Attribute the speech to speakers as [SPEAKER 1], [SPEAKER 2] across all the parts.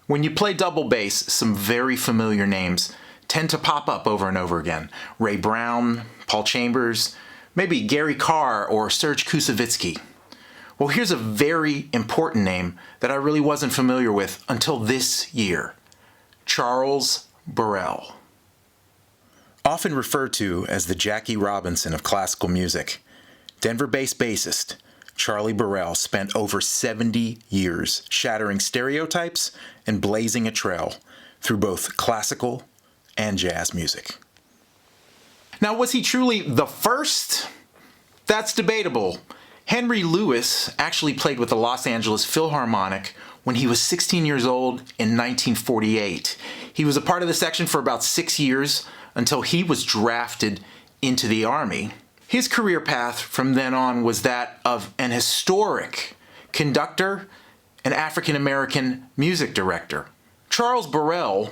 [SPEAKER 1] When you play double bass, some very familiar names tend to pop up over and over again. Ray Brown, Paul Chambers, maybe Gary Carr or Serge Koussevitzky. Well, here's a very important name that I really wasn't familiar with until this year. Charles Burrell. Often referred to as the Jackie Robinson of classical music, Denver-based bassist Charlie Burrell spent over 70 years shattering stereotypes and blazing a trail through both classical and jazz music. Now, was he truly the first? That's debatable. Henry Lewis actually played with the Los Angeles Philharmonic when he was 16 years old in 1948. He was a part of the section for about 6 years until he was drafted into the Army. His career path from then on was that of an historic conductor and African-American music director. Charles Burrell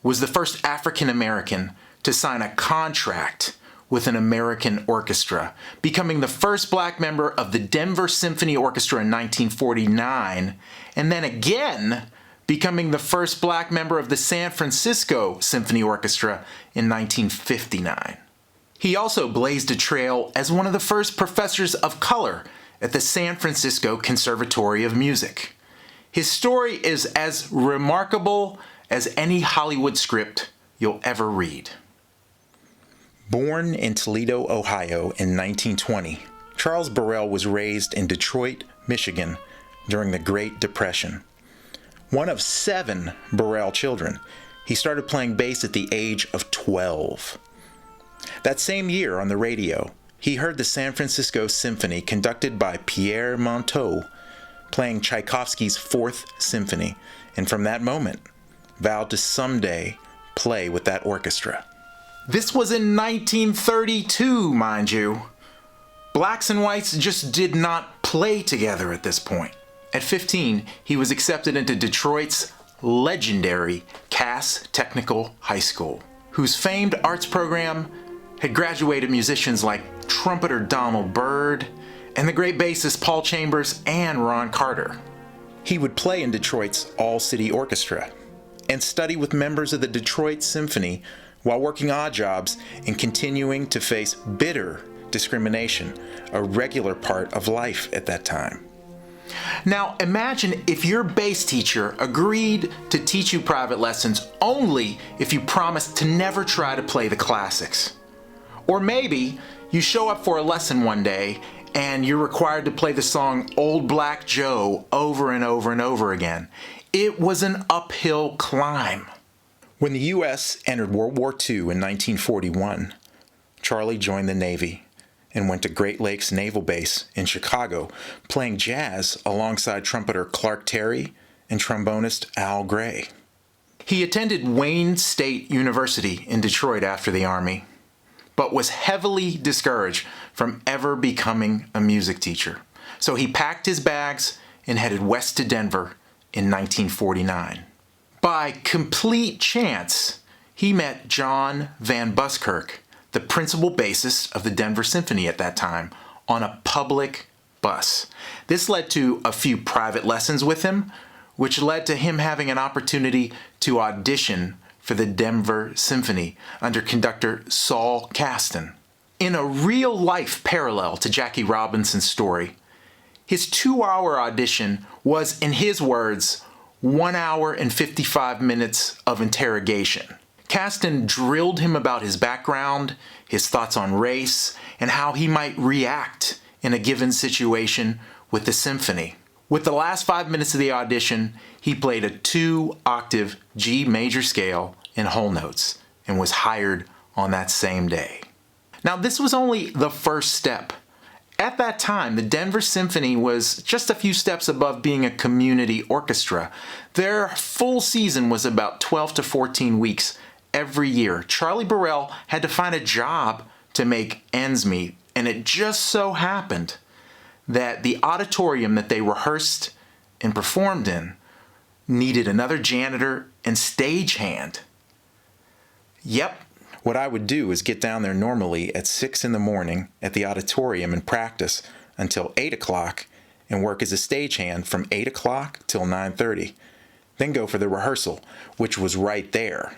[SPEAKER 1] was the first African-American to sign a contract with an American orchestra, becoming the first black member of the Denver Symphony Orchestra in 1949, and then again becoming the first black member of the San Francisco Symphony Orchestra in 1959. He also blazed a trail as one of the first professors of color at the San Francisco Conservatory of Music. His story is as remarkable as any Hollywood script you'll ever read. Born in Toledo, Ohio in 1920, Charles Burrell was raised in Detroit, Michigan during the Great Depression. One of 7 Burrell children, he started playing bass at the age of 12. That same year on the radio, he heard the San Francisco Symphony conducted by Pierre Monteux playing Tchaikovsky's 4th Symphony, and from that moment, vowed to someday play with that orchestra. This was in 1932, mind you. Blacks and whites just did not play together at this point. At 15, he was accepted into Detroit's legendary Cass Technical High School, whose famed arts program had graduated musicians like trumpeter Donald Byrd and the great bassist Paul Chambers and Ron Carter. He would play in Detroit's All-City Orchestra and study with members of the Detroit Symphony while working odd jobs and continuing to face bitter discrimination, a regular part of life at that time. Now, imagine if your bass teacher agreed to teach you private lessons only if you promised to never try to play the classics. Or maybe you show up for a lesson one day and you're required to play the song Old Black Joe over and over and over again. It was an uphill climb. When the U.S. entered World War II in 1941, Charlie joined the Navy and went to Great Lakes Naval Base in Chicago, playing jazz alongside trumpeter Clark Terry and trombonist Al Gray. He attended Wayne State University in Detroit after the Army, but was heavily discouraged from ever becoming a music teacher. So he packed his bags and headed west to Denver in 1949. By complete chance, he met John Van Buskirk, the principal bassist of the Denver Symphony at that time, on a public bus. This led to a few private lessons with him, which led to him having an opportunity to audition for the Denver Symphony under conductor Saul Caston. In a real-life parallel to Jackie Robinson's story, his 2-hour audition was, in his words, 1 hour and 55 minutes of interrogation. Caston drilled him about his background, his thoughts on race, and how he might react in a given situation with the symphony. With the last 5 minutes of the audition, he played a 2-octave G major scale in whole notes and was hired on that same day. Now, this was only the first step. At that time, the Denver Symphony was just a few steps above being a community orchestra. Their full season was about 12 to 14 weeks every year. Charlie Burrell had to find a job to make ends meet, and it just so happened that the auditorium that they rehearsed and performed in needed another janitor and stagehand. Yep, what I would do is get down there normally at 6 in the morning at the auditorium and practice until 8 o'clock and work as a stagehand from 8 o'clock till 9:30. then go for the rehearsal, which was right there,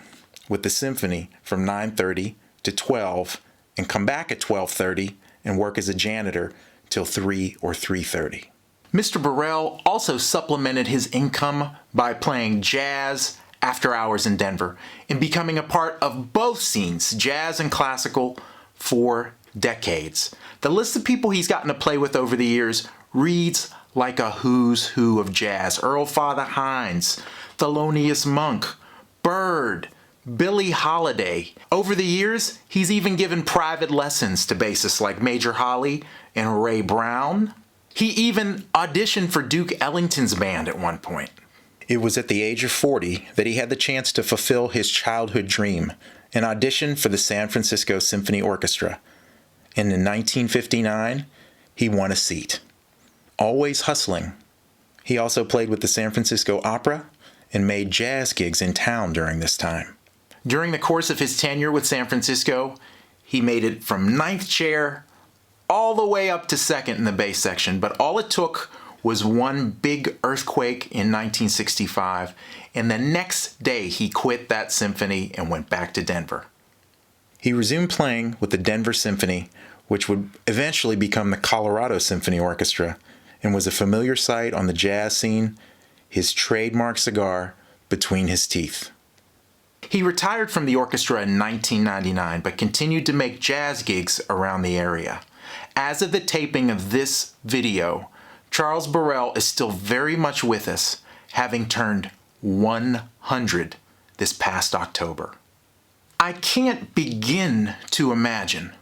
[SPEAKER 1] with the symphony from 9:30 to 12, and come back at 12:30 and work as a janitor till 3 or 3:30. Mr. Burrell also supplemented his income by playing jazz after hours in Denver and becoming a part of both scenes, jazz and classical, for decades. The list of people he's gotten to play with over the years reads like a who's who of jazz. Earl Father Hines, Thelonious Monk, Bird, Billie Holiday. Over the years, he's even given private lessons to bassists like Major Holly and Ray Brown. He even auditioned for Duke Ellington's band at one point. It was at the age of 40 that he had the chance to fulfill his childhood dream and audition for the San Francisco Symphony Orchestra. And in 1959, he won a seat. Always hustling. He also played with the San Francisco Opera and made jazz gigs in town during this time. During the course of his tenure with San Francisco, he made it from ninth chair all the way up to second in the bass section, but all it took was one big earthquake in 1965, and the next day he quit that symphony and went back to Denver. He resumed playing with the Denver Symphony, which would eventually become the Colorado Symphony Orchestra, and was a familiar sight on the jazz scene, his trademark cigar between his teeth. He retired from the orchestra in 1999, but continued to make jazz gigs around the area. As of the taping of this video, Charles Burrell is still very much with us, having turned 100 this past October. I can't begin to imagine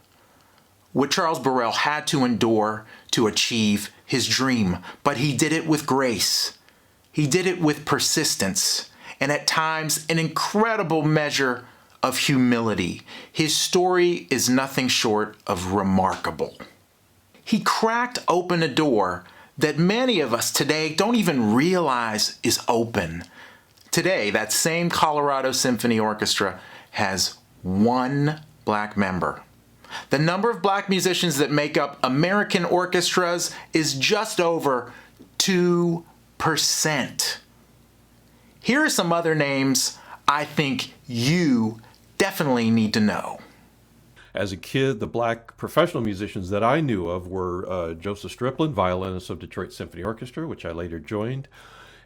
[SPEAKER 1] what Charles Burrell had to endure to achieve his dream, but he did it with grace. He did it with persistence, and at times an incredible measure of humility. His story is nothing short of remarkable. He cracked open a door that many of us today don't even realize is open. Today, that same Colorado Symphony Orchestra has one black member. The number of black musicians that make up American orchestras is just over 2%. Here are some other names I think you definitely need to know.
[SPEAKER 2] As a kid, the black professional musicians that I knew of were Joseph Striplin, violinist of Detroit Symphony Orchestra, which I later joined,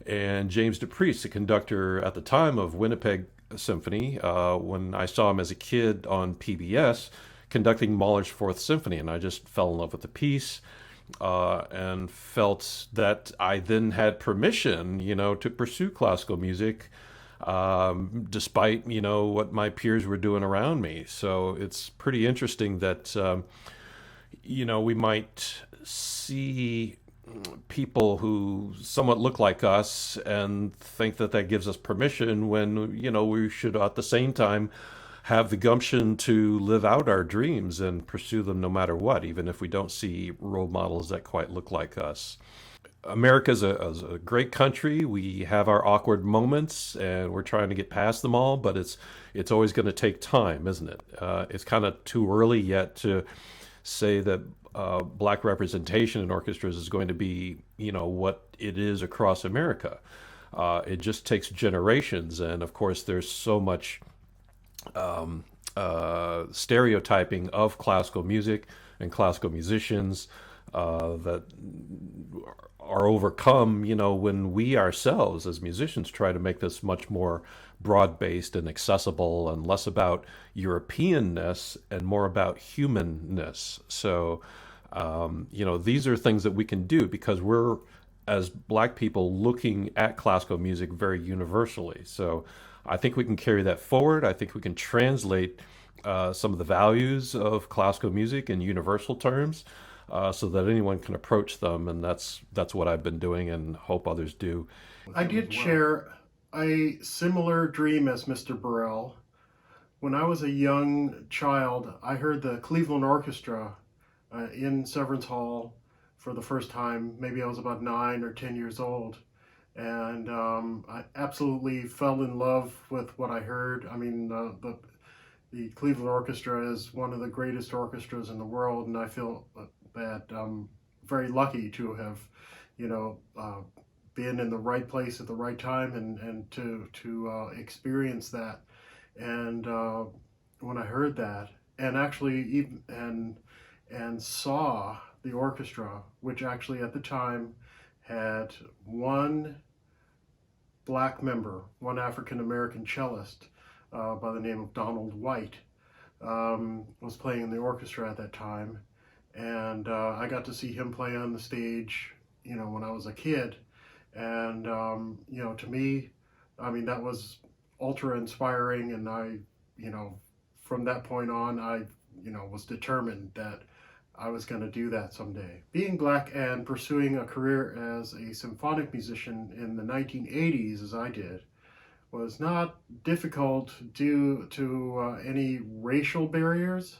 [SPEAKER 2] and James DePriest, the conductor at the time of Winnipeg Symphony, when I saw him as a kid on PBS conducting Mahler's Fourth Symphony, and I just fell in love with the piece and felt that I then had permission, to pursue classical music, despite, what my peers were doing around me. So it's pretty interesting that, we might see people who somewhat look like us and think that that gives us permission when, we should at the same time have the gumption to live out our dreams and pursue them no matter what, even if we don't see role models that quite look like us. America's a great country. We have our awkward moments, and we're trying to get past them all, but it's always going to take time, isn't it? It's kind of too early yet to say that black representation in orchestras is going to be, what it is across America. It just takes generations, and of course there's so much stereotyping of classical music and classical musicians that are overcome, when we ourselves as musicians try to make this much more broad-based and accessible and less about Europeanness and more about humanness. So, these are things that we can do because we're, as black people, looking at classical music very universally. So I think we can carry that forward. I think we can translate some of the values of classical music in universal terms so that anyone can approach them, and that's what I've been doing and hope others do.
[SPEAKER 3] I did share a similar dream as Mr. Burrell. When I was a young child, I heard the Cleveland Orchestra in Severance Hall for the first time. Maybe I was about 9 or 10 years old. And I absolutely fell in love with what I heard. I mean, the Cleveland Orchestra is one of the greatest orchestras in the world, and I feel that I'm very lucky to have, been in the right place at the right time and to experience that. And when I heard that, and actually even and saw the orchestra, which actually at the time had one black member, one African-American cellist by the name of Donald White, was playing in the orchestra at that time. And I got to see him play on the stage, when I was a kid. And, to me, I mean, that was ultra inspiring. And from that point on, I, was determined that I was going to do that someday. Being black and pursuing a career as a symphonic musician in the 1980s, as I did, was not difficult due to any racial barriers.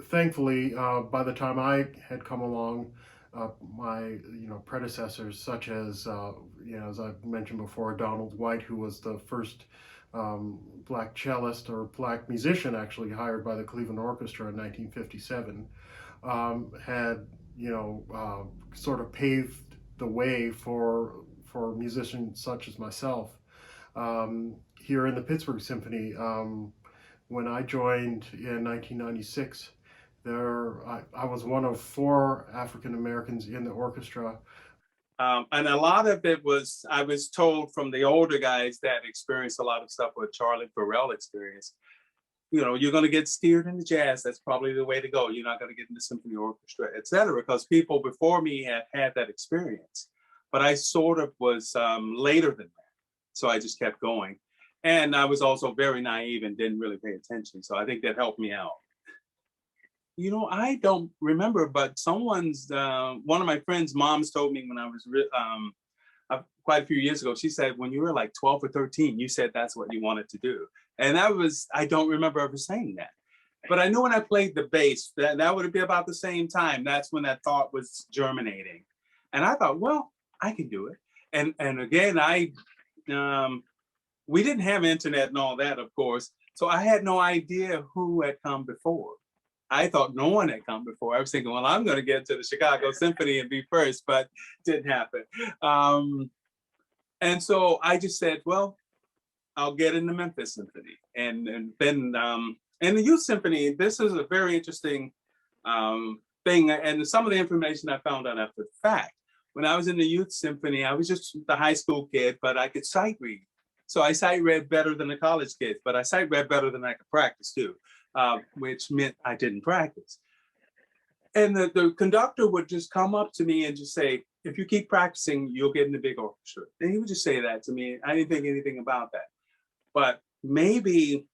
[SPEAKER 3] Thankfully, by the time I had come along, my predecessors, such as as I've mentioned before, Donald White, who was the first black cellist or black musician actually hired by the Cleveland Orchestra in 1957, had sort of paved the way for musicians such as myself. Here in the Pittsburgh Symphony, when I joined in 1996, I was one of 4 African Americans in the orchestra.
[SPEAKER 4] And a lot of it was, I was told from the older guys that experienced a lot of stuff what Charlie Burrell experienced. You're going to get steered into jazz. That's probably the way to go. You're not going to get into symphony orchestra, et cetera, because people before me had that experience. But I sort of was later than that. So I just kept going. And I was also very naive and didn't really pay attention. So I think that helped me out. I don't remember, but one of my friends' moms told me when I was quite a few years ago, she said, when you were like 12 or 13, you said that's what you wanted to do. And I don't remember ever saying that. But I knew when I played the bass, that would be about the same time. That's when that thought was germinating. And I thought, well, I can do it. And again, we didn't have internet and all that, of course. So I had no idea who had come before. I thought no one had come before. I was thinking, well, I'm going to get to the Chicago Symphony and be first, but didn't happen. And so I just said, well, I'll get in the Memphis Symphony. And then in the Youth Symphony, this is a very interesting thing. And some of the information I found out after the fact. When I was in the Youth Symphony, I was just the high school kid, but I could sight read. So I sight read better than the college kids, but I sight read better than I could practice too. Which meant I didn't practice. And the conductor would just come up to me and just say, if you keep practicing, you'll get in the big orchestra. And he would just say that to me. I didn't think anything about that. But maybe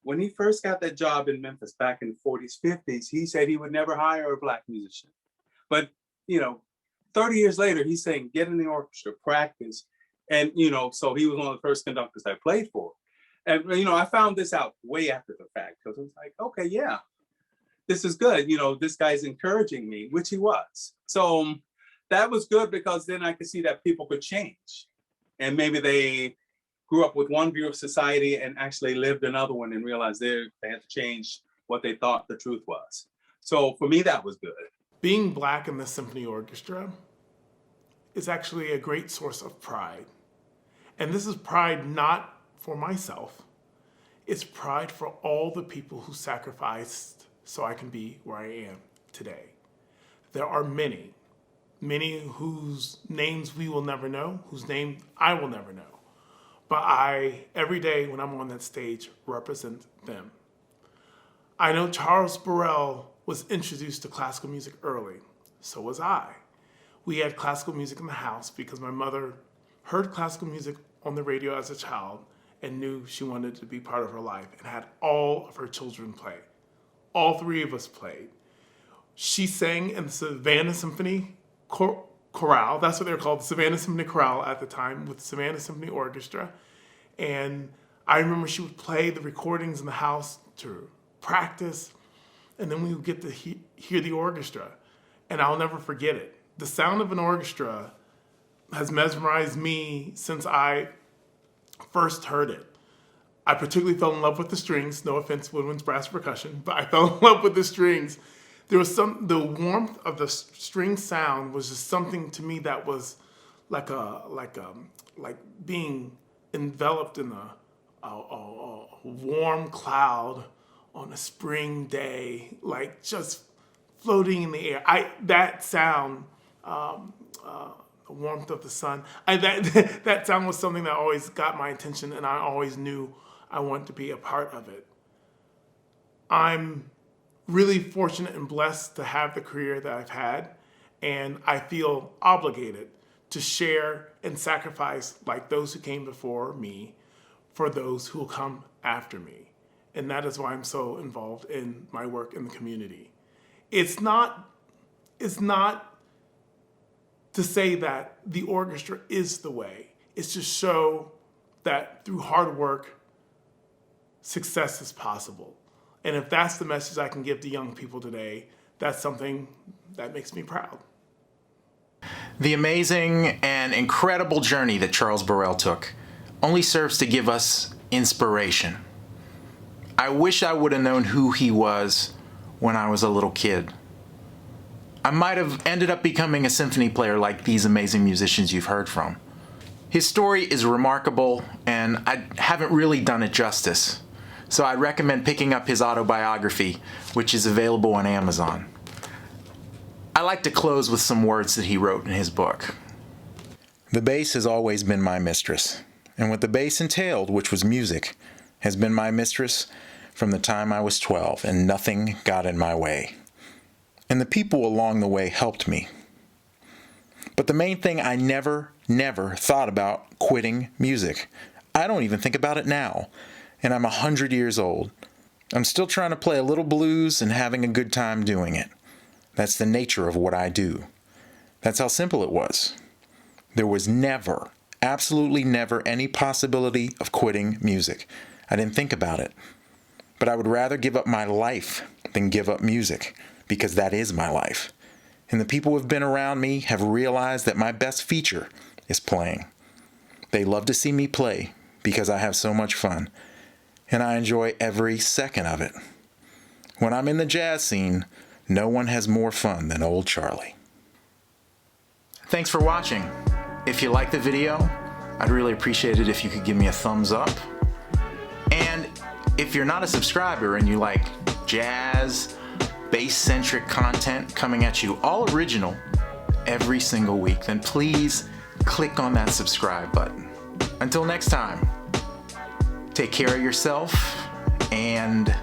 [SPEAKER 4] when he first got that job in Memphis back in the 40s, 50s, he said he would never hire a black musician. But, 30 years later, he's saying, get in the orchestra, practice. And, so he was one of the first conductors I played for. And, I found this out way after the fact because I was like, okay, yeah, this is good. This guy's encouraging me, which he was. So that was good because then I could see that people could change. And maybe they grew up with one view of society and actually lived another one and realized they had to change what they thought the truth was. So for me, that was good.
[SPEAKER 5] Being black in the symphony orchestra is actually a great source of pride. And this is pride not for myself. It's pride for all the people who sacrificed so I can be where I am today. There are many whose names we will never know, whose name I will never know. But I, every day when I'm on that stage, represent them. I know Charles Burrell was introduced to classical music early. So was I. We had classical music in the house because my mother heard classical music on the radio as a child and knew she wanted to be part of her life and had all of her children play. All 3 of us played. She sang in the Savannah Symphony Chorale. That's what they were called, the Savannah Symphony Chorale at the time with the Savannah Symphony Orchestra. And I remember she would play the recordings in the house to practice, and then we would get to hear the orchestra. And I'll never forget it. The sound of an orchestra has mesmerized me since I first heard it. I particularly fell in love with the strings. No offense, woodwinds, brass, percussion, but I fell in love with the strings. there was the warmth of the string sound was just something to me that was like being enveloped in a warm cloud on a spring day, like just floating in the air. That sound, the warmth of the sun, that sound was something that always got my attention, and I always knew I wanted to be a part of it. I'm really fortunate and blessed to have the career that I've had, and I feel obligated to share and sacrifice like those who came before me for those who will come after me. And that is why I'm so involved in my work in the community. It's not to say that the orchestra is the way. It's to show that through hard work, success is possible. And if that's the message I can give to young people today, that's something that makes me proud.
[SPEAKER 1] The amazing and incredible journey that Charles Burrell took only serves to give us inspiration. I wish I would have known who he was when I was a little kid. I might have ended up becoming a symphony player like these amazing musicians you've heard from. His story is remarkable, and I haven't really done it justice. So I recommend picking up his autobiography, which is available on Amazon. I like to close with some words that he wrote in his book. The bass has always been my mistress, and what the bass entailed, which was music, has been my mistress from the time I was 12, and nothing got in my way. And the people along the way helped me. But the main thing, I never thought about quitting music. I don't even think about it now. And I'm 100 years old. I'm still trying to play a little blues and having a good time doing it. That's the nature of what I do. That's how simple it was. There was never, absolutely never, any possibility of quitting music. I didn't think about it. But I would rather give up my life than give up music, because that is my life. And the people who have been around me have realized that my best feature is playing. They love to see me play because I have so much fun. And I enjoy every second of it. When I'm in the jazz scene, no one has more fun than old Charlie. Thanks for watching. If you liked the video, I'd really appreciate it if you could give me a thumbs up. And if you're not a subscriber and you like jazz, bass-centric content coming at you all original every single week, then please click on that subscribe button. Until next time. Take care of yourself, and